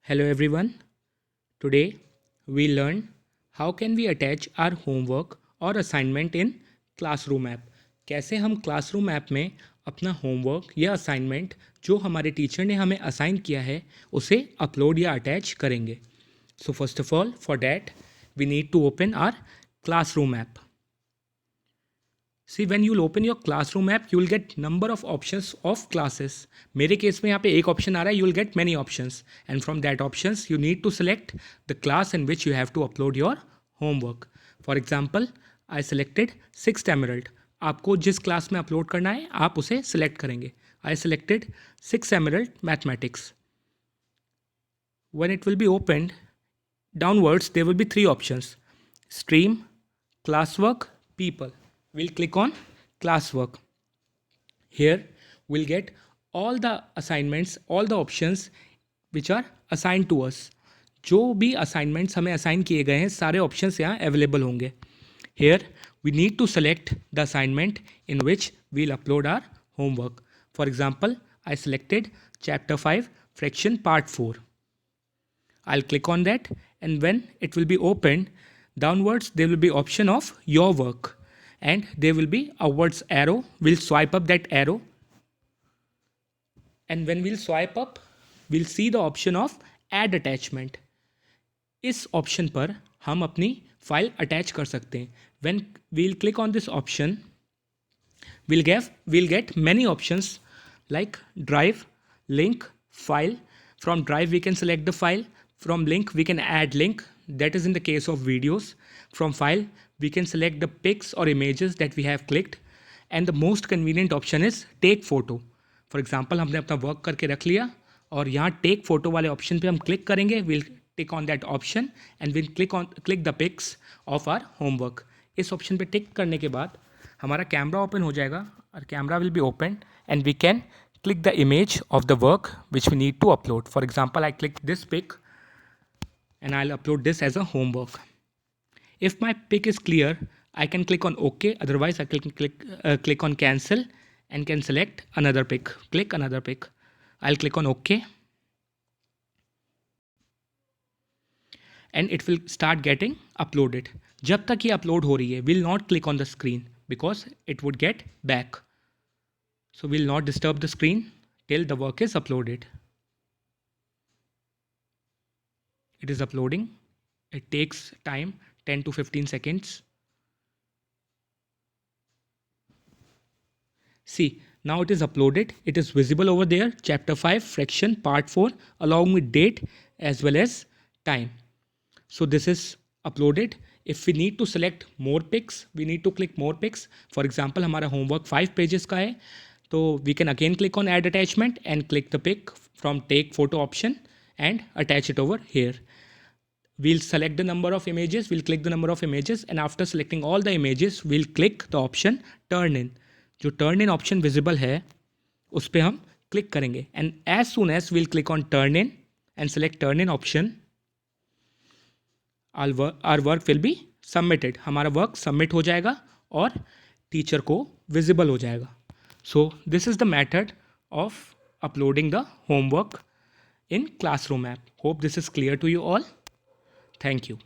Hello everyone. Today we learn how can we attach our homework or assignment in Classroom app. कैसे हम Classroom app में अपना homework या assignment जो हमारे टीचर ने हमें असाइन किया है उसे अपलोड या अटैच करेंगे. So first of all, for that we need to open our Classroom app. See, when you'll open your Classroom app, you will get number of options of classes. मेरे case में यहाँ पे एक option आ रहा है, you will get many options, and from that options you need to select the class in which you have to upload your homework. For example, I selected 6th Emerald. आपको जिस class में upload करना है आप उसे select करेंगे. I selected 6th Emerald Mathematics. When it will be opened, downwards there will be three options: stream, classwork, people. We'll click on classwork. Here we'll get all the assignments, all the options which are assigned to us. जो भी assignments हमें assign किए गए हैं सारे options यहाँ available होंगे. Here we need to select the assignment in which we'll upload our homework. For example, I selected chapter 5 fraction part 4. I'll click on that, and when it will be opened, downwards there will be option of your work, and there will be upwards arrow. We'll swipe up that arrow, and when we'll swipe up we'll see the option of add attachment. इस option पर हम अपनी file attach कर सकते हैं. When we'll click on this option, we'll get many options like drive, link, file. From drive we can select the file. From link we can add link, that is in the case of videos. From file we can select the pics or images that we have clicked, and the most convenient option is take photo. For example, हमने अपना work करके रख लिया और यहाँ take photo वाले option पे हम क्लिक करेंगे. Will tick on that option and will click the pics of our homework. इस ऑप्शन पे टिक करने के बाद हमारा कैमरा ओपन हो जाएगा और camera will be open and we can click the image of the work which we need to upload. For example, I click this pic and I'll upload this as a homework. If my pic is clear, I can click on OK. Otherwise, I can click on cancel and can select another pic. Click another pic. I'll click on OK. And it will start getting uploaded. जब तक ये upload हो रही है, will not click on the screen because it would get back. So we'll not disturb the screen till the work is uploaded. It is uploading. It takes time, 10 to 15 seconds. See, now it is uploaded. It is visible over there. Chapter 5, fraction, part 4, along with date as well as time. So this is uploaded. If we need to select more pics, we need to click more pics. For example, हमारा homework 5 pages का है. So we can again click on add attachment and click the pic from take photo option and attach it over here. We'll select the number of images, we'll click the number of images, and after selecting all the images, we'll click the option turn in. जो turn in option visible है उस पर हम click करेंगे, and as soon as we'll click on turn in and select turn in option, our work will be submitted. हमारा work submit हो जाएगा और teacher को visible हो जाएगा. So this is the method of uploading the homework in Classroom app. Hope this is clear to you all. Thank you.